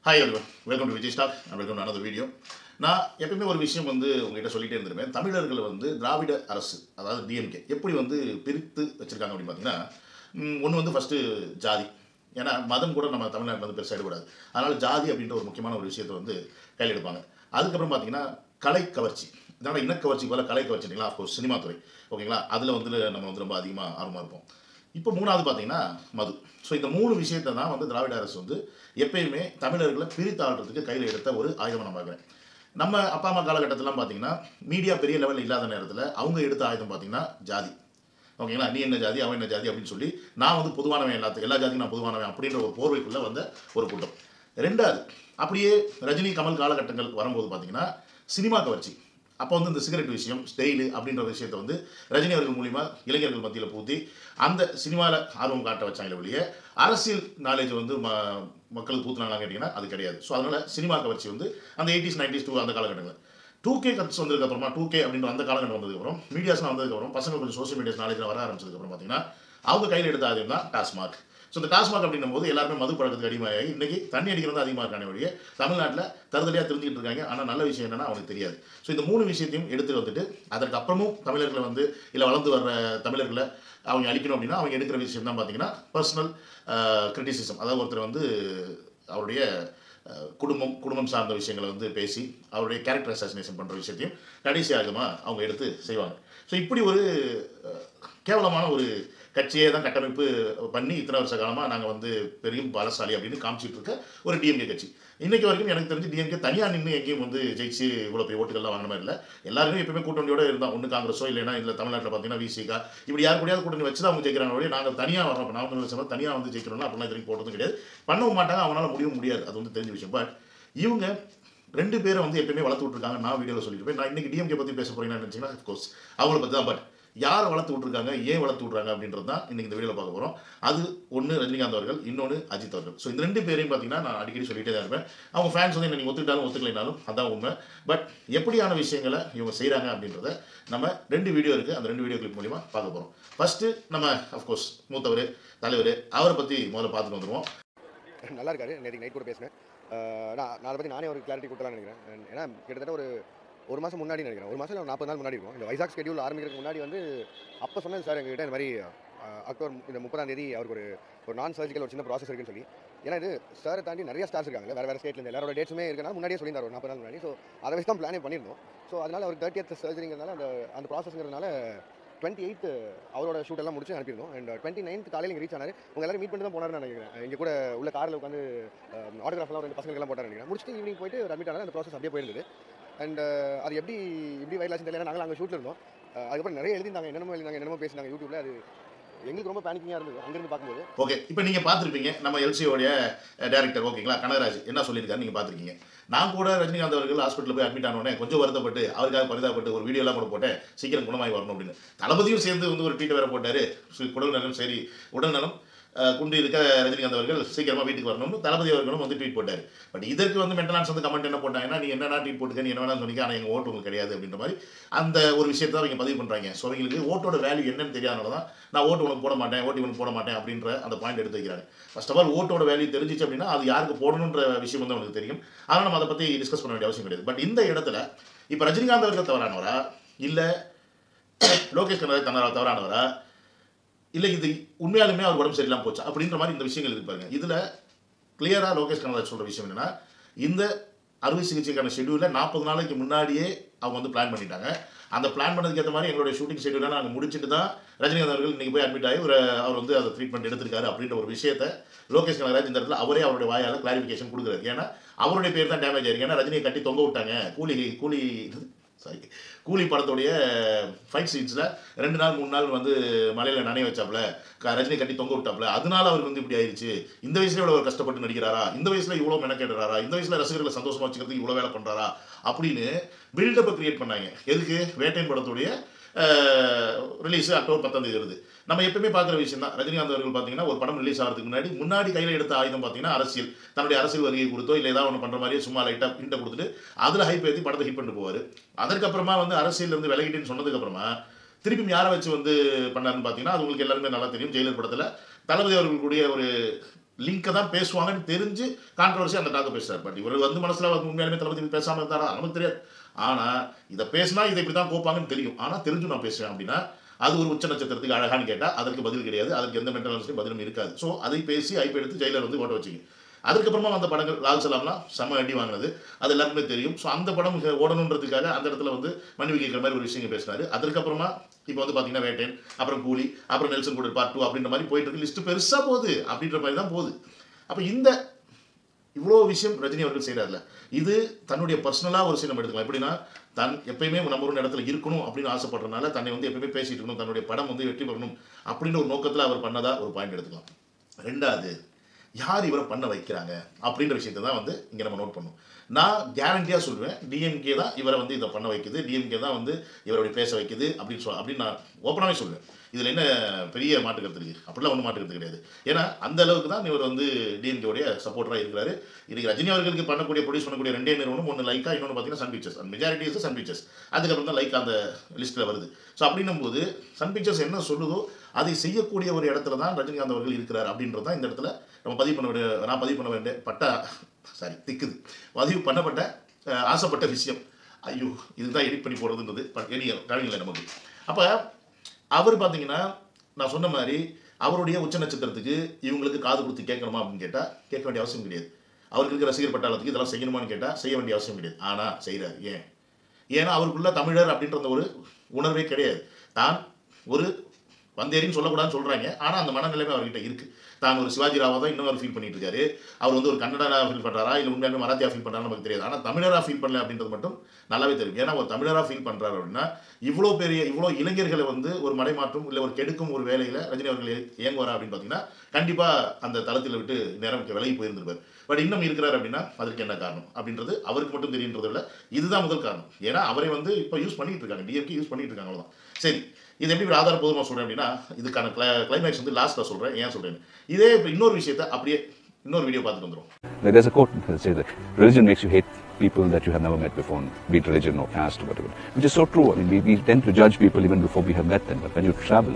Hi everyone, welcome to Vijay Stock and welcome to another video. நான் எப்பவுமே ஒரு விஷயம் உங்ககிட்ட சொல்லிட்டே இருந்திருப்பேன். தமிழர்களை திராவிட அரசு அதாவது டிஎம்கே எப்படி பிரித்து வச்சிருக்காங்க அப்படின்னு பார்த்தீங்கன்னா, ஒன்று ஃபர்ஸ்ட் ஜாதி. ஏன்னா மதம் கூட நம்ம தமிழ்நாட்டில் பெருசாக எடுபடாது. அதனால ஜாதி அப்படின்ற ஒரு முக்கியமான ஒரு விஷயத்தை கையில் எடுப்பாங்க. அதுக்கப்புறம் பார்த்தீங்கன்னா கலை கவர்ச்சி. இதனால் இனக்கவர்ச்சி போல கலை கவர்ச்சிங்களா, அஃப்கோர்ஸ் சினிமா துறை ஓகேங்களா, அதில் நம்ம ரொம்ப அதிகமாக ஆர்வமாக இருப்போம். இப்போ மூணாவது பார்த்தீங்கன்னா மது. ஸோ இந்த மூணு விஷயத்தை தான் திராவிட அரசு எப்பயுமே தமிழர்களை பிரித்தாடுறதுக்கு கையில் எடுத்த ஒரு ஆயுதம் நான் பார்க்குறேன். நம்ம அப்பா அம்மா காலகட்டத்திலாம் பார்த்தீங்கன்னா மீடியா பெரிய லெவலில் இல்லாத நேரத்தில் அவங்க எடுத்த ஆயுதம் பார்த்தீங்கன்னா ஜாதி. ஓகேங்களா, நீ என்ன ஜாதி அவன் என்ன ஜாதி அப்படின்னு சொல்லி நான் பொதுவானவன், எல்லா ஜாதிக்கும் நான் பொதுவானவன் அப்படின்ற ஒரு போர்வைக்குள்ளே வந்த ஒரு கூட்டம். ரெண்டாவது அப்படியே ரஜினி கமல் காலகட்டங்கள் வரும்போது பார்த்தீங்கன்னா சினிமா கவர்ச்சி. அப்போ இந்த சிகரெட் விஷயம், ஸ்டைலு அப்படின்ற விஷயத்தை ரஜினி அவர்கள் மூலிமா இளைஞர்கள் மத்தியில் பூத்தி அந்த சினிமாவில் ஆர்வம் காட்ட வச்சாங்களே வெளியே அரசியல் நாலேஜ் மக்களுக்கு பூத்துனாங்களான்னு கேட்டிங்கன்னா அது கிடையாது. ஸோ அதனால் சினிமா கவர்ச்சி அந்த 80s 90s அந்த காலகட்டங்கள் 2K கட்ஸ் வந்ததுக்கப்புறமா 2K அப்படின்ற அந்த காலகட்டம் வந்ததுக்கப்புறம் மீடியாஸ்லாம் வந்ததுக்கப்புறம் பசங்க கொஞ்சம் சோஷியல் மீடியாஸ் நாலேஜில் வர ஆரம்பிச்சதுக்கப்புறம் பார்த்தீங்கன்னா அவங்க கையில் எடுத்த ஆயுதம் தான் டாஸ்மாக். ஸோ இந்த டாஸ்மாக் அப்படின்னும் போது எல்லாருமே மது பழக்கத்துக்கு அடிமையாகி இன்றைக்கி தண்ணி அடிக்கிறது அதிகமாக இருக்கான வழியே தமிழ்நாட்டில் தருதலையாக தெரிஞ்சுக்கிட்டு இருக்காங்க. ஆனால் நல்ல விஷயம் என்னென்னா அவனுக்கு தெரியாது. ஸோ இந்த மூணு விஷயத்தையும் எடுத்துட்டு அதற்கு அப்புறமும் தமிழர்களை இல்லை வளர்ந்து வர்ற தமிழர்களை அவங்க அழிக்கணும் அப்படின்னா அவங்க எடுக்கிற விஷயம் தான் பார்த்தீங்கன்னா பர்சனல் கிரிட்டிசிசம். அதாவது ஒருத்தர் அவருடைய குடும்பம் சார்ந்த விஷயங்களை பேசி அவருடைய கேரக்டர் அசாசினேஷன் பண்ணுற விஷயத்தையும் கடைசியாகமாக அவங்க எடுத்து செய்வாங்க. ஸோ இப்படி ஒரு கேவலமான ஒரு கட்சியே தான் கட்டமைப்பு பண்ணி இத்தனை வருஷ காலமாக நாங்கள் பெரும் பலசாலி அப்படின்னு காமிச்சிட்டு இருக்க ஒரு டிஎம்கே கட்சி. இன்றைக்கு வரைக்கும் எனக்கு தெரிஞ்சு டிஎம்கே தனியாக நின்று எங்கேயும் ஜெயிச்சு இவ்வளோ பெரிய ஓட்டுகள்லாம் வாங்கின மாதிரி இல்லை. எல்லாருமே எப்பவுமே கூட்டணியோட இருந்தால் ஒன்று காங்கிரஸோ இல்லைன்னா இல்லை தமிழ்நாட்டில் பார்த்தீங்கன்னா விசிகா இப்படி யார் கூடயாவது கூட்டணி வச்சு தான் அவங்க ஜெயிக்கிறாங்க வழியே நாங்கள் தனியாக வரோம். நான் தனியாக ஜெயிக்கிறோம்னா அப்படிலாம் இதுக்கு போட்டதும் கிடையாது, பண்ணவும் மாட்டாங்க, அவங்களால முடியவும் முடியாது. அது தெரிஞ்ச விஷயம். பட் இவங்க ரெண்டு பேரை எப்பயுமே வளர்த்து விட்டுருக்காங்க. நான் வீடியோவில் சொல்லிட்டு நான் இன்றைக்கி டிஎம்கே பற்றி பேச போகிறீங்கன்னு நினச்சிங்கன்னா அஃப்கோர்ஸ் அவங்கள பற்றி தான். பட் யாரை வளர்த்து விட்ருக்காங்க, ஏன் வளர்த்து விட்றாங்க அப்படின்றது தான் இன்றைக்கி இந்த வீடியோவில் பார்க்க போகிறோம். அது ஒன்று ரஜினிகாந்த் அவர்கள், இன்னொன்று அஜித் அவர்கள். ஸோ இந்த ரெண்டு பேரையும் பார்த்தீங்கன்னா நான் அடிக்கடி சொல்லிகிட்டே தான் இருப்பேன். அவங்க ஃபேன்ஸ் என்ன நீங்கள் ஒத்துக்கிட்டாலும் ஒத்துக்கலைனாலும் அதான் உண்மை. பட் எப்படியான விஷயங்களை இவங்க செய்கிறாங்க அப்படின்றத நம்ம ரெண்டு வீடியோ இருக்குது, அந்த ரெண்டு வீடியோ கிளிப் மூலிமா பார்க்க போகிறோம். ஃபஸ்ட்டு நம்ம அஃப்கோர்ஸ் மூத்தவர் தலைவர் அவரை பற்றி முதல்ல பார்த்துட்டு வந்துடுவோம். நல்லா இருக்காரு. நேற்று நைட் கூட பேசினேன். நான் அதை பற்றி நானே ஒரு கிளாரிட்டி கொடுத்தலாம்னு நினைக்கிறேன். ஏன்னா கிட்டத்தட்ட ஒரு மாதம் முன்னாடி நினைக்கிறேன், ஒரு மாதம் 40 நாள் முன்னாடி இருக்கும். இந்த வைசாக் ஸ்கெடியூல் ஆரம்பிக்கிறதுக்கு முன்னாடி அப்போ சொன்னது சார் எங்ககிட்ட இந்த மாதிரி அக்டோபர் இந்த 30ஆம் தேதி அவருக்கு ஒரு நான் சர்ஜிக்கல் ஒரு சின்ன ப்ராசஸ் இருக்குன்னு சொல்லி. ஏன்னா இது சாரை தாண்டி நிறைய ஸ்டார்ஸ் இருக்காங்க, வேறு ஸ்டேட்லேருந்து எல்லாரோட டேட்ஸுமே இருக்கனால முன்னாடியே சொல்லியிருந்தார் ஒரு 40 நாள் முன்னாடி. ஸோ அதை வச்சு தான் பிளானே பண்ணியிருந்தோம். ஸோ அதனால் அவர் 30th சர்ஜரிங்கிறதுனால அந்த ப்ராசஸ்ங்கிறதுனால 28th அவரோட ஷூட் எல்லாம் முடிச்சு அனுப்பியிருந்தோம். அண்ட் 29th காலையில் இங்கே ரீச் ஆனார். உங்கள் எல்லாரும் மீட் பண்ணி தான் போனார்னு நினைக்கிறேன். இங்கே கூட உள்ள காரில் உட்காந்து ஆட்டோகிராஃப்லாம் ரெண்டு பசங்களுக்கெல்லாம் போட்டார் நினைக்கிறேன். முடிச்சுட்டு ஈவினிங் போயிட்டு ஒரு அட்மிட் ஆனால் அந்த ப்ராசஸ் அப்படியே போயிருந்தது. அண்ட் அது எப்படி வைரலாச்சுன்னு தெரியல. நாங்கள் அங்கே ஷூட்டில் இருந்தோம். அதுக்கப்புறம் நிறைய எழுதிருந்தாங்க, என்னென்னமோ பேசினாங்க யூடியூப்ல. அது எங்களுக்கு ரொம்ப பேனிக்கிங்காக இருந்தது அங்கேருந்து பார்க்கும்போது. ஓகே, இப்போ நீங்கள் பார்த்துருப்பீங்க நம்ம எல்சியோடைய டேரக்டர் ஓகேங்களா கனகராஜ் என்ன சொல்லியிருக்காரு நீங்கள் பார்த்துருக்கீங்க. நான் கூட ரஜினிகாந்த் அவர்கள் ஹாஸ்பிட்டலில் போய் அட்மிட் ஆனோடனே கொஞ்சம் வருத்தப்பட்டு அவருக்காக பரிதாபப்பட்டு ஒரு வீடியோலாம் கூட போட்டேன், சீக்கிரம் குணமாகி வரணும் அப்படின்னு. தளபதியும் சேர்ந்து ஒரு ட்வீட் வேறு போட்டார், உடல் நலம் சரி உடல் நலம் குண்டு இருக்க ரஜினிகாந்த் அவர்கள் சீக்கிரமாக வீட்டுக்கு வரணும்னு தளபதி அவர்களும் ட்வீட் போட்டார். பட் இதற்கு மென்டலான்ஸ் கமெண்ட் என்ன போட்டாங்கன்னா, நீ என்னென்ன ட்வீட் போட்டுக்க, நீ என்ன வேணாலும் சொன்னீங்க, ஆனால் எங்கள் ஓட்டு உங்களுக்கு கிடையாது அப்படின்ற மாதிரி அந்த ஒரு விஷயத்தை தான் அவங்க பதிவு பண்ணுறாங்க. ஸோ அவங்களுக்கு ஓட்டோட வேல்யூ என்னன்னு தெரியாதனால தான் நான் ஓட்டு உனக்கு போட மாட்டேன், ஓட்டு இவனுக்கு போட மாட்டேன் அப்படின்ற அந்த பாயிண்ட் எடுத்து வைக்கிறாங்க. ஃபர்ஸ்ட் ஆஃப் ஆல் ஓட்டோட வேல்யூ தெரிஞ்சிச்சு அப்படின்னா அது யாருக்கு போடணுன்ற விஷயம் அவனுக்கு தெரியும். அதனால் நம்ம அதை பற்றி டிஸ்கஸ் பண்ண வேண்டிய அவசியம் கிடையாது. பட் இந்த இடத்துல இப்போ ரஜினிகாந்த் அவர்கள் தவறானவரா இல்லை லோகேஷ் கனகராஜ் தவறானவரா இல்லை இது உண்மையாலுமே அவர் உடம்பு சரியில்லாமல் போச்சா அப்படின்ற மாதிரி இந்த விஷயங்கள் இருப்பாங்க. இதில் கிளியராக லோகேஷ் கனகராஜ் சொல்கிற விஷயம் என்னென்னா, இந்த அறுவை சிகிச்சைக்கான ஷெடியூலில் 40 நாளைக்கு முன்னாடியே அவங்க பிளான் பண்ணிட்டாங்க. அந்த பிளான் பண்ணதுக்கு ஏற்ற மாதிரி எங்களுடைய ஷூட்டிங் ஷெடியூலாக நாங்கள் முடிச்சுட்டு தான் ரஜினிகாந்த் அவர்கள் இன்றைக்கி போய் அட்மிட் ஆகி அவர் அதை ட்ரீட்மெண்ட் எடுத்திருக்காரு அப்படின்ற ஒரு விஷயத்தை லோகேஷ் கனகராஜ் இந்த இடத்துல அவரே அவருடைய வாயால் கிளாரிஃபிகேஷன் கொடுக்குறாரு. ஏன்னா அவருடைய பேர் தான் டேமேஜ் ஆயிருக்கு. ஏன்னா ரஜினியை கட்டி தொங்க விட்டாங்க. கூலி படத்துடைய ஃபைட் சீன்ஸில் 2 நாள் 3 நாள் மலையில் நனைய வச்சாப்புல, ரஜினி கட்டி தொங்க விட்டாப்புல, அதனால அவருக்கு இப்படி ஆயிடுச்சு. இந்த வயசுல இவ்வளோ கஷ்டப்பட்டு நடிக்கிறாரா, இந்த வயசுல இவ்வளோ மெனக்கேடுறாரா, இந்த வயசுல ரசிகர்களை சந்தோஷமா வச்சுக்கிறதுக்கு இவ்வளோ வேலை பண்ணுறாரா அப்படின்னு பில்டப்பை கிரியேட் பண்ணாங்க. எதுக்கு? வேட்டையன் படத்துடைய ரிலீஸ் அக்டோபர் 10ஆம் தேதி வருது. நம்ம எப்பவுமே பார்க்குற விஷயம் தான். ரஜினிகாந்த் அவர்கள் பார்த்தீங்கன்னா ஒரு படம் ரிலீஸ் ஆகிறதுக்கு முன்னாடி கையில் எடுத்த ஆயுதம் பார்த்தீங்கன்னா அரசியல், தன்னுடைய அரசியல் வருகை கொடுத்தோ இல்லை ஏதாவது ஒன்று பண்ணுற மாதிரியே சும்மா லைட்டாக ஹிண்ட்டை கொடுத்துட்டு அதில் ஹைப் ஏற்றி படத்தை ஹிட் பண்ணிட்டு போவார். அதற்கப்புறமா அரசியலேருந்து விலகிட்டுன்னு சொன்னதுக்கப்புறமா திருப்பியும் யாரை வச்சு பண்ணாருன்னு பார்த்தீங்கன்னா அது உங்களுக்கு எல்லாருமே நல்லா தெரியும். ஜெயிலர் படத்தில் தளபதி அவர்களுடைய ஒரு லிங்கை தான் பேசுவாங்கன்னு தெரிஞ்சு கான்ட்ரவர்சி அந்த டாக்கை பேசுறாரு. பட் இவர் வந்து மனசில் உண்மையாலுமே தளபதி பேசாமல் இருந்தாரா நமக்கு தெரியாது. ஆனால் இதை பேசினா இதை இப்படி தான் கோப்பாங்கன்னு தெரியும். ஆனால் தெரிஞ்சு நான் பேசுவேன் அப்படின்னா அது ஒரு உச்ச நட்சத்திரத்துக்கு அழகான்னு கேட்டால் அதற்கு பதில் கிடையாது. அதற்கு எந்த மென்டல் ஹெல்த்லையும் பதிலும் இருக்காது. ஸோ அதை பேசி ஐப்பி எடுத்து ஜெயிலர் வந்து ஓட்ட வச்சிங்க. அதுக்கப்புறமா வந்த படங்கள் லால் சலாம்லாம் செம்ம அடி வாங்கினது, அது எல்லாருக்குமே தெரியும். ஸோ அந்த படம் ஓடணுன்றதுக்காக அந்த இடத்துல வந்து மன்னிவு கேட்குற மாதிரி ஒரு விஷயங்கள் பேசினாரு. அதுக்கப்புறமா இப்போ வந்து பார்த்தீங்கன்னா வேட்டையன், அப்புறம் கூலி, அப்புறம் நெல்சன் கூட பார்ட் 2 அப்படின்ற மாதிரி போயிட்டு இருக்கு. லிஸ்ட்டு பெருசாக போகுது அப்படின்ற மாதிரி தான் போகுது. அப்போ இந்த இவ்வளோ விஷயம் ரஜினி அவர்கள் செய்கிறார்ல, இது தன்னுடைய பர்சனலாக ஒரு விஷயம் நம்ம எடுத்துக்கலாம். எப்படின்னா தன் எப்பயுமே நம்ம ஒரு இடத்துல இருக்கணும் அப்படின்னு ஆசைப்படுறதுனால தன்னை வந்து எப்பயுமே பேசிட்டு இருக்கணும், தன்னுடைய படம் வந்து வெற்றி பெறணும் அப்படின்ற ஒரு நோக்கத்தில் அவர் பண்ணதா ஒரு பாயிண்ட் எடுத்துக்கலாம். ரெண்டாவது, யார் இவரை பண்ண வைக்கிறாங்க அப்படின்ற விஷயத்தை தான் வந்து இங்கே நம்ம நோட் பண்ணணும். நான் கேரண்டியாக சொல்லுவேன், டிஎம்கே தான் இவரை வந்து இதை பண்ண வைக்குது, டிஎம்கே தான் வந்து இவருடைய பேச வைக்குது அப்படின்னு நான் ஓப்பனாகவே சொல்லுவேன். இதில் என்ன பெரிய மாட்டு கருத்து இருக்குது? அப்படிலாம் ஒன்றும் மாட்டு கருத்து கிடையாது. ஏன்னா அந்த அளவுக்கு தான் இவர் வந்து டிஎம்கேவுடைய சப்போர்ட்டராக இருக்கிறாரு. இன்றைக்கி ரஜினி அவர்களுக்கு பண்ணக்கூடிய ப்ரொடியூஸ் பண்ணக்கூடிய ரெண்டே நிறுவனம், ஒன்று லைக்கா, இன்னொன்று பார்த்தீங்கன்னா Sun Pictures. And majority is Sun Pictures. அதுக்கப்புறம் தான் லைக்கா அந்த லிஸ்ட்டில் வருது. ஸோ அப்படின்னும் போது சன் பிக்சர்ஸ் என்ன சொல்லுதோ அதை செய்யக்கூடிய ஒரு இடத்துல தான் ரஜினிகாந்த் அவர்கள் இருக்கிறார் அப்படின்றது தான் இந்த இடத்துல நம்ம பதிவு பண்ண வேண்டிய பதிவு பண்ணப்பட்ட ஆசைப்பட்ட விஷயம். ஐயோ இதுதான் எடிட் பண்ணி போடுறதுன்றது கவிஞர்களை நமக்கு. அப்போ அவர் பார்த்தீங்கன்னா நான் சொன்ன மாதிரி அவருடைய உச்ச நட்சத்திரத்துக்கு இவங்களுக்கு காது கொடுத்து கேட்கணுமா அப்படின்னு கேட்டால் கேட்க வேண்டிய அவசியம் கிடையாது. அவருக்கு இருக்கிற ரசிகர் பட்டாளத்துக்கு இதெல்லாம் செய்யணுமான்னு கேட்டால் செய்ய வேண்டிய அவசியம் கிடையாது. ஆனால் செய்கிறார். ஏன்னா அவருக்குள்ள தமிழர் அப்படின்ற ஒரு உணர்வே கிடையாது. தான் ஒரு வந்தேரின்னு சொல்லக்கூடாதுன்னு சொல்கிறாங்க, ஆனால் அந்த மனநிலைமை அவர்கிட்ட இருக்குது. தான் ஒரு சிவாஜி ராவா தான் இன்னும் அவர் ஃபீல் பண்ணிட்டு இருக்காரு. அவர் வந்து ஒரு கன்னடராக ஃபீல் பண்ணுறாரா இல்லை உண்மையாலுமே மராத்தியா ஃபீல் பண்ணுறாரு நமக்கு தெரியாது. ஆனால் தமிழராக ஃபீல் பண்ணல அப்படின்றது மட்டும் நல்லாவே தெரியும். ஏன்னா ஒரு தமிழராக ஃபீல் பண்ணுறாரு அப்படின்னா இவ்வளோ இளைஞர்களை வந்து ஒரு மடைமாற்றும் இல்லை ஒரு கெடுக்கும் ஒரு வேலையில் ரஜினி அவர்கள் இயங்குவாரா அப்படின்னு பார்த்தீங்கன்னா கண்டிப்பாக அந்த தளத்தில் விட்டு நேரம் விலகி போயிருந்திருப்பார். பட் இன்னும் இருக்கிறார் அப்படின்னா அதற்கு என்ன காரணம் அப்படின்றது அவருக்கு மட்டும் தெரியுன்றதை விட இதுதான் முதல் காரணம். ஏன்னா அவரை வந்து இப்போ யூஸ் பண்ணிட்டு இருக்காங்க, டிஎம்கே யூஸ் பண்ணிட்டு இருக்காங்க, அவ்வளோதான். சரி, இது எப்படி ஆதாரபூர்வமாக சொல்கிறேன் அப்படின்னா இதுக்கான கிளைமேக்ஸ் வந்து லாஸ்ட்டில் சொல்கிறேன். ஏன் சொல்கிறேன் இதே இப்போ இன்னொரு விஷயத்தை அப்படியே இன்னொரு வீடியோ பார்த்துட்டு வந்துடும். There's a quote that says that religion makes you hate people that you have never met before, be it religion or caste or whatever, which is so true. I mean, we tend to judge people even before we have met them. But when you travel,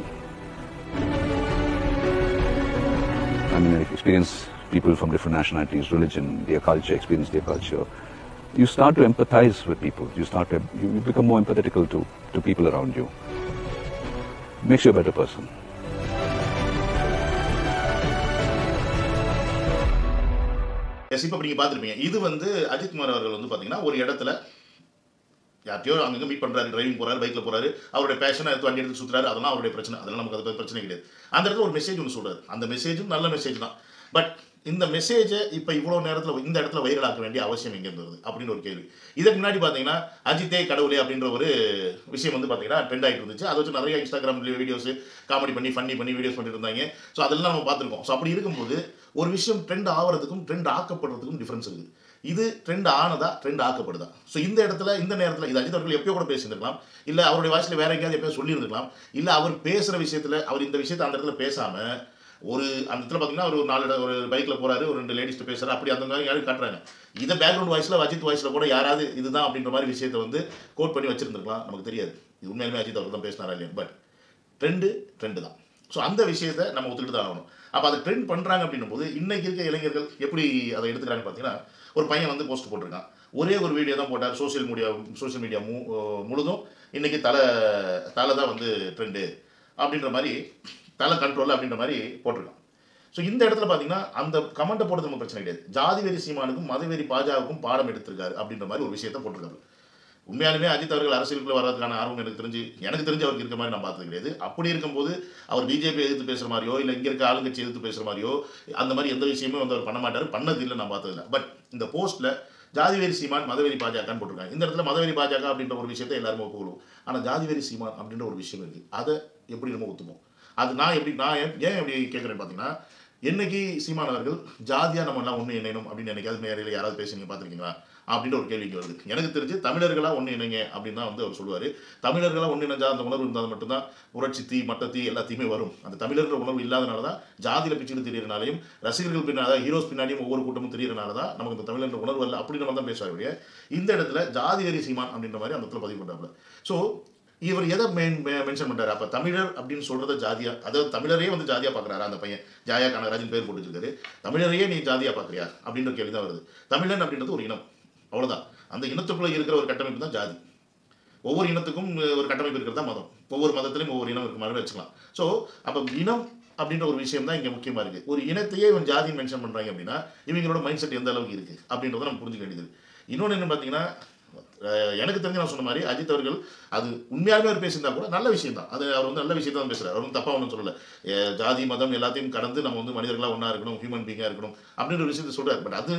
I mean, experience people from different nationalities, religion, their culture, experience their culture, you start to empathize with people. You become more empathetical to people around you. Makes you a better person. இப்போ நீங்கள் பார்த்துருப்பீங்க, இது வந்து அஜித்குமார் அவர்கள் வந்து பார்த்தீங்கன்னா ஒரு இடத்துல யார்ட்டையோ அங்கங்கே மீட் பண்ணுறாரு, டிரைவிங் போகிறாரு, பைக்கில் போகிறாரு, அவருடைய பேஷனை எடுத்து வண்டி எடுத்து சுற்றுறாரு, அதெல்லாம் அவருடைய பிரச்சனை, அதெல்லாம் நமக்கு அதை பிரச்சனை கிடையாது. அந்த இடத்துல ஒரு மெசேஜ் ஒன்று சொல்கிறார், அந்த மெசேஜும் நல்ல மெசேஜ் தான். பட் இந்த மெசேஜை இப்போ இவ்வளோ நேரத்தில் இந்த இடத்துல வைரலாக்க வேண்டிய அவசியம் எங்கே இருந்தது அப்படின்னு ஒரு கேள்வி. இதுக்கு முன்னாடி பார்த்தீங்கன்னா அஜித்தே கடவுளே அப்படின்ற ஒரு விஷயம் வந்து பார்த்தீங்கன்னா ட்ரெண்ட் ஆகிட்டு இருந்துச்சு. அதை வச்சு நிறைய இன்ஸ்டாகிராம் வீடியோஸ் காமெடி பண்ணி ஃபன்னி பண்ணி வீடியோஸ் பண்ணிட்டு இருந்தாங்க. ஸோ அதெல்லாம் நம்ம பார்த்துருக்கோம். ஸோ அப்படி இருக்கும்போது ஒரு விஷயம் ட்ரெண்ட் ஆகிறதுக்கும் ட்ரெண்ட் ஆக்கப்படுறதுக்கும் டிஃப்ரென்ஸ் இருக்குது. இது ட்ரெண்ட் ஆனதா, ட்ரெண்ட் ஆக்கப்படுதா? ஸோ இந்த இடத்துல இந்த நேரத்தில் இது அஜித் அவர்கள் எப்பயோ கூட பேசியிருந்துருக்கலாம், இல்லை அவருடைய வாய்ஸில் வேற எங்கேயாவது எப்பயோ சொல்லியிருந்துருக்கலாம், இல்லை அவர் பேசுகிற விஷயத்தில் அவர் இந்த விஷயத்தை அந்த இடத்துல பேசாமல் ஒரு அந்த இடத்துல பார்த்தீங்கன்னா ஒரு பைக்கில் போகிறாரு, ஒரு 2 லேடிஸ்ட்டு பேசுகிறாரு, அப்படி அந்த மாதிரி யாரும் காட்டுறாங்க. இதை பேக்ரவுண்ட் வாய்ஸில் அஜித் வாய்ஸில் கூட யாராவது இதுதான் அப்படின்ற மாதிரி விஷயத்தை வந்து கோட் பண்ணி வச்சுருந்துருக்கலாம், நமக்கு தெரியாது. இது உண்மையிலுமே அஜித் அவர் தான் பேசினாரா இல்லையா? பட் ட்ரெண்டு தான். ஸோ அந்த விஷயத்தை நம்ம ஒத்துக்கிட்டு தான் ஆகணும். அப்போ அதை ட்ரெண்ட் பண்ணுறாங்க அப்படின்னும் போது இன்றைக்கி இருக்க இளைஞர்கள் எப்படி அதை எடுத்துக்கிறாங்கன்னு பார்த்தீங்கன்னா ஒரு பையன் வந்து போஸ்ட் போட்டிருக்கான், ஒரே ஒரு வீடியோ தான் போட்டார், சோஷியல் மீடியா முழுதும் இன்றைக்கி தலை தான் வந்து ட்ரெண்டு அப்படின்ற மாதிரி, தலை கண்ட்ரோல் அப்படின்ற மாதிரி போட்டிருக்கான். ஸோ இந்த இடத்துல பார்த்தீங்கன்னா அந்த கமெண்ட்டை போடுறது நமக்கு பிரச்சனை கிடையாது. ஜாதிவெறி சீமானுக்கும் மதவெறி பாஜகவுக்கும் பாடம் எடுத்திருக்காரு அப்படின்ற மாதிரி ஒரு விஷயத்தை போட்டிருக்காரு. உண்மையாலுமே அஜித் அவர்கள் அரசியலுக்குள்ள வர்றதுக்கான ஆர்வம் எனக்கு தெரிஞ்சு அவருக்கு இருக்க மாதிரி நான் பார்த்தது கிடையாது. அப்படி இருக்கும்போது அவர் பிஜேபி எதிர்த்து பேசுகிற மாதிரியோ இல்லை இங்கே இருக்க ஆளுங்கட்சி எதிர்த்து பேசுகிற மாதிரியோ அந்த மாதிரி எந்த விஷயமே வந்து அவர் பண்ண மாட்டார், பண்ணதில்லை, நான் பார்த்ததில்லை. பட் இந்த போஸ்ட்டில் ஜாதிவெறி சீமான் மதவெறி பாஜகன்னு போட்டிருக்காங்க. இந்த இடத்துல மதவெறி பாஜக அப்படின்ற ஒரு விஷயத்தை எல்லாருமே ஒப்புக்கொள்வோம். ஆனால் ஜாதிவெறி சீமான் அப்படின்ற ஒரு விஷயம் இருக்குது, அதை எப்படி நம்ம ஒத்துப்போம்? அது நான் ஏன் எப்படி கேட்குறேன்னு பார்த்தீங்கன்னா, என்னைக்கு சீமான் அவர்கள் ஜாதியாக நம்ம எல்லாம் ஒன்று இணையணும் அப்படின்னு என்னைக்காவது நேரில் யாராவது பேசுனீங்க பார்த்துருக்கீங்களா அப்படின்ற ஒரு கேள்விக்கு வருது. எனக்கு தெரிஞ்சு தமிழர்களாக ஒன்று இணைங்க அப்படின்னு தான் வந்து அவர் சொல்லுவார். தமிழர்களாக ஒன்று இணைஞ்சால் அந்த உணர்வு இருந்தால் மட்டும்தான் புரட்சி தீ மட்ட தீ எல்லாத்தையுமே வரும். அந்த தமிழர்கள் உணர்வு இல்லாதனால தான் ஜாதியில் பிச்சுட்டு தெரியறனாலையும் ரசிகர்கள் பின்னாடி ஹீரோஸ் பின்னாடியும் ஒவ்வொரு கூட்டமும் தெரியறனால தான் நமக்கு இந்த தமிழர்கள் உணர்வு இல்லை அப்படின்னு நம்ம தான் பேசுவாருடைய. இந்த இடத்துல ஜாதி வெறி சீமான் அப்படின்ற மாதிரி அந்த இடத்துல பதிவு பண்ணுறாப்புல. ஸோ இவர் எதை மென்ஷன் பண்ணுறாரு? அப்போ தமிழர் அப்படின்னு சொல்கிறத ஜாதியாக, அதாவது தமிழரையே வந்து ஜாதியாக பார்க்குறாரு அந்த பையன். ஜாயா கனகராஜன் பேர் போட்டு வச்சிருக்காரு. தமிழரையே நீ ஜாதியாக பார்க்குறியா அப்படின்ற கேள்வி தான் வருது. தமிழன் அப்படின்றது ஒரு இனம், அவ்வளோதான். அந்த இனத்துக்குள்ளே இருக்கிற ஒரு கட்டமைப்பு தான் ஜாதி. ஒவ்வொரு இனத்துக்கும் ஒரு கட்டமைப்பு இருக்கிறது தான் மதம். ஒவ்வொரு மதத்திலையும் ஒவ்வொரு இனம் இருக்க மாதிரி வச்சுக்கலாம். ஸோ அப்போ இனம் அப்படின்ற ஒரு விஷயம் தான் இங்கே முக்கியமாக இருக்குது. ஒரு இனத்தையே இவன் ஜாதின்னு மென்ஷன் பண்ணுறாங்க அப்படின்னா இவங்களோட மைண்ட் செட் எந்த அளவுக்கு இருக்குது அப்படின்றத நம்ம புரிஞ்சுக்க வேண்டியது. இன்னொன்று என்ன பார்த்தீங்கன்னா, எனக்கு தெரிஞ்சு நான் சொன்ன மாதிரி அஜித் அவர்கள் அது உண்மையாலுமே அவர் பேசியிருந்தா கூட நல்ல விஷயம் தான். அது அவர் வந்து நல்ல விஷயத்தை தான் பேசுகிறார். அவர் வந்து தப்பாக ஒன்றும் சொல்லலை. ஜாதி மதம் எல்லாத்தையும் கடந்து நம்ம வந்து மனிதர்களாக ஒன்றா இருக்கணும், ஹியூமன் பீங்காக இருக்கணும் அப்படின்ற ஒரு விஷயத்தை சொல்கிறார். பட் அது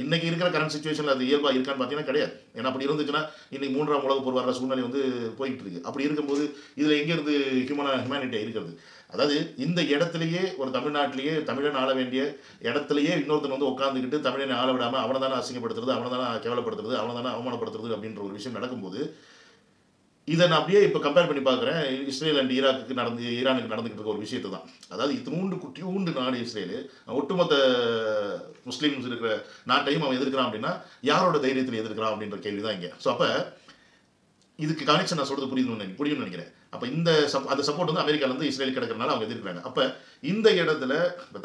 இன்னைக்கு இருக்கிற கரண்ட் சுச்சுவேஷனில் அது இயல்பாக இருக்கான்னு பார்த்தீங்கன்னா கிடையாது. ஏன்னா அப்படி இருந்துச்சுன்னா இன்னைக்கு 3ஆம் உலகப் போர் வர சூழ்நிலை வந்து போய்கிட்டு இருக்கு. அப்படி இருக்கும்போது இதில் எங்கேருந்து ஹியூமனிட்டியாக இருக்கிறது? அதாவது இந்த இடத்துலையே ஒரு தமிழ்நாட்டிலேயே தமிழன் ஆள வேண்டிய இடத்துலையே இன்னொருத்தன் வந்து உட்காந்துக்கிட்டு தமிழனை ஆள விடாமல் அவனை தானே அசிங்கப்படுத்துறது, அவனை தானே கேவலப்படுத்துறது, அவனை தானே அவமானப்படுத்துறது அப்படின்ற ஒரு விஷயம் நடக்கும்போது இதை நான் அப்படியே இப்போ கம்பேர் பண்ணி பார்க்குறேன். இஸ்ரேல் அண்ட் ஈரானுக்கு நடந்துக்கிட்டு இருக்க ஒரு விஷயத்தை தான். அதாவது இத்தினூண்டு குட்டியூண்டு நாடு இஸ்ரேலு, ஒட்டுமொத்த முஸ்லீம்ஸ் இருக்கிற நாட்டையும் அவன் எதிர்க்கிறான் அப்படின்னா யாரோட தைரியத்தில் எதிர்க்கிறான் அப்படின்ற கேள்வி தான் இங்கே. ஸோ அப்போ இதுக்கு கனெக்ஷன் நான் சொல்கிறது புரியும்னு நினைக்கிறேன். அப்போ அந்த சப்போர்ட் வந்து அமெரிக்காவிலேருந்து இஸ்ரேல் கிடைக்கிறனால அவங்க எதிர்க்கிறாங்க. அப்போ இந்த இடத்துல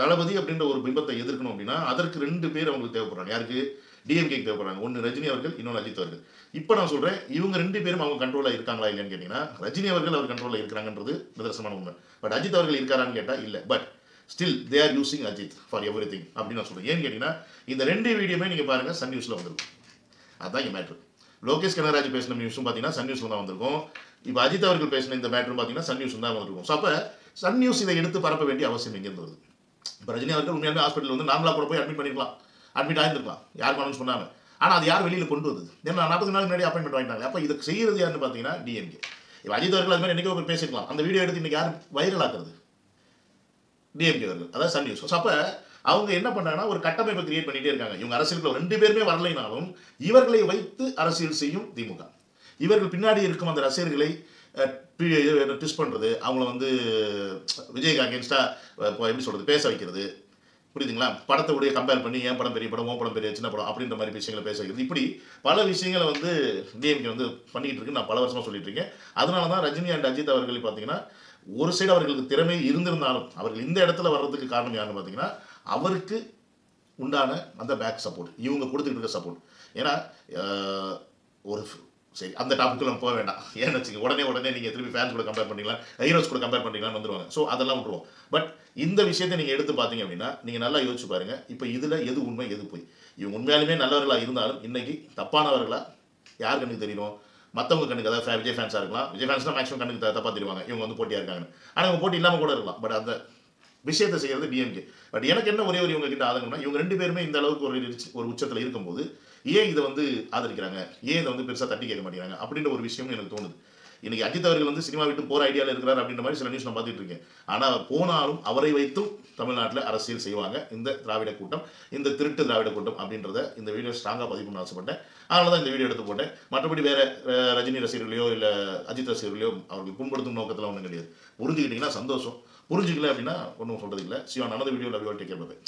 தளபதி அப்படின்ற ஒரு பிம்பத்தை எதிர்க்கணும் அப்படின்னா அதற்கு 2 பேர் அவங்களுக்கு தேவைப்படுறாங்க. யாருக்கு? டிஎம்கேக்கு தேவைப்படுறாங்க. ஒன்று ரஜினி அவர்கள், இன்னொன்று அஜித் அவர்கள். இப்போ நான் சொல்கிறேன், இவங்க 2 பேரும் அவங்க கண்ட்ரோலில் இருக்காங்களா இல்லையான்னு கேட்டிங்கன்னா ரஜினி அவர்கள் அவர் கண்ட்ரோலில் இருக்கிறாங்கன்றது நிதர்சனமான உண்மை. பட் அஜித் அவர்கள் இருக்காரான்னு கேட்டால் இல்லை. But still they are using Ajith for every thing அப்படின்னு நான் சொல்கிறேன். ஏன்னு கேட்டிங்கன்னா இந்த 2 வீடியோமே நீங்கள் பாருங்கள் சன் நியூஸில் வந்துருக்கும். அதுதான் இங்கே மேட்ரு. லோகேஷ் கனகராஜ் பேசின நியூஸும் பார்த்தீங்கன்னா சன் நியூஸில் தான் வந்திருக்கும். இப்போ அஜித் அவர்கள் பேசின இந்த மேட்டரும் பார்த்தீங்கன்னா சன் நியூஸ் தான் வந்திருக்கும். ஸோ அப்போ சன் நியூஸ் இதை எடுத்து பரப்ப வேண்டிய அவசியம் எங்கேருந்து வருது? இப்போ ரஜினி அவர்கள் உண்மையாலுமே ஹாஸ்பிட்டல் வந்து நார்மலாக கூட போய் அட்மிட் பண்ணிருக்கலாம், அட்மிட் ஆகிருக்கலாம், யாருக்கும் அனௌன்ஸ் பண்ணாமல். ஆனால் அது யார் வெளியில் கொண்டு வந்தது? ஏன்னா 40 நாள் முன்னாடி அப்பாயின்மெண்ட் வாங்கிட்டாங்க. அப்போ இதுக்கு செய்கிறது யாருன்னு பார்த்தீங்கன்னா டிஎம்கே. இப்போ அஜித் அவர்கள் அது மாதிரி என்றைக்கோ போய் பேசிக்கலாம். அந்த வீடியோ எடுத்து இன்றைக்கி யார் வைரல் ஆக்குறது? டிஎம்கே அவர்கள், அதாவது சன் நியூஸ். ஸோ அப்போ அவங்க என்ன பண்ணாங்கன்னா ஒரு கட்டமைப்பை கிரியேட் பண்ணிகிட்டே இருக்காங்க. இவங்க அரசியலுக்குள்ள 2 பேருமே வரலைனாலும் இவர்களை வைத்து அரசியல் செய்யும் திமுக. இவர்கள் பின்னாடி இருக்கும் அந்த ரசிகர்களை ட்விஸ்ட் பண்ணுறது, அவங்கள வந்து விஜய்க்கு அகேன்ஸ்டாக எப்படி சொல்கிறது பேச வைக்கிறது, புரியுதுங்களா? படத்தை கம்பேர் பண்ணி என் படம் பெரிய படம், உன் படம் பெரிய சின்ன படம் அப்படின்ற மாதிரி விஷயங்களை பேச வைக்கிறது. இப்படி பல விஷயங்களை வந்து டிஎம்கே வந்து பண்ணிக்கிட்டு இருக்கு. நான் பல வருஷமாக சொல்லிட்டு இருக்கேன். அதனால தான் ரஜினி அண்ட் அஜித் அவர்கள் பார்த்தீங்கன்னா ஒரு சைடு அவர்களுக்கு திறமை இருந்திருந்தாலும் அவர்கள் இந்த இடத்துல வர்றதுக்கு காரணம் யாருன்னு பார்த்தீங்கன்னா அவருக்கு உண்டான அந்த பேக் சப்போர்ட், இவங்க கொடுத்துக்கிட்டு இருக்க சப்போர்ட். ஏன்னா ஒரு சரி அந்த டாப்பிக்கில் நம்ம போக வேண்டாம். ஏன்னு வச்சுங்க உடனே நீங்கள் திருப்பி ஃபேன்ஸ் கூட கம்பேர் பண்ணிங்களா, ஹீரோஸ் கூட கம்பேர் பண்ணிங்களான்னு வந்துடுவாங்க. ஸோ அதெல்லாம் விட்டுருவோம். பட் இந்த விஷயத்தை நீங்கள் எடுத்து பார்த்தீங்க அப்படின்னா நீங்கள் நல்லா யோசிச்சு பாருங்கள். இப்போ இதில் எது உண்மை எது போய்? இவங்க உண்மையாலுமே நல்லவர்களாக இருந்தாலும் இன்றைக்கி தப்பானவர்களாக யார் கண்ணுக்கு தெரியணும்? மற்றவங்க கண்ணுக்கு. அதாவது விஜய் ஃபேன்ஸாக இருக்கலாம். விஜய் ஃபேன்ஸ் தான் மேக்ஸிமம் கண்ணுக்கு தப்பாக தெரிவாங்க இவங்க வந்து போட்டியாக இருக்காங்க. ஆனால் இவங்க போட்டி இல்லாமல் கூட இருக்கலாம். பட் அந்த விஷயத்தை செய்கிறது டிஎம்கே. பட் எனக்கு என்ன ஒரே இவங்க கிட்ட ஆதங்கம்னா இவங்க 2 பேருமே இந்த அளவுக்கு ஒரு உச்சத்தில் இருக்கும்போது ஏன் இதை வந்து ஆதரிக்கிறாங்க, ஏன் இதை வந்து பெருசாக தட்டி கேட்க மாட்டேங்கிறாங்க அப்படின்ற ஒரு விஷயம் எனக்கு தோணுது. இன்னைக்கு அஜித் அவர்கள் வந்து சினிமா விட்டு போகிற ஐடியாவில் இருக்கிறார் அப்படின்ற மாதிரி சில நியூஸ் நான் பார்த்துட்டு இருக்கேன். ஆனால் போனாலும் அவரை வைத்தும் தமிழ்நாட்டில் அரசியல் செய்வாங்க இந்த திராவிட கூட்டம், இந்த திருட்டு திராவிட கூட்டம் அப்படின்றத இந்த வீடியோ ஸ்ட்ராங்காக பதிவு பண்ண ஆசைப்பட்டேன். அதனால தான் இந்த வீடியோ எடுத்து போட்டேன். மற்றபடி வேறு ரஜினி ரசிகர்களையோ இல்லை அஜித் ரசிகர்களையோ அவர்கள் புண்படுத்தும் நோக்கத்தில் ஒன்றும் கிடையாது. புரிஞ்சுக்கிட்டிங்கன்னா சந்தோஷம், புரிஞ்சுக்கல அப்படின்னா ஒன்றும் சொல்கிறது இல்லை. Siva, another video, love you all, take care, bye.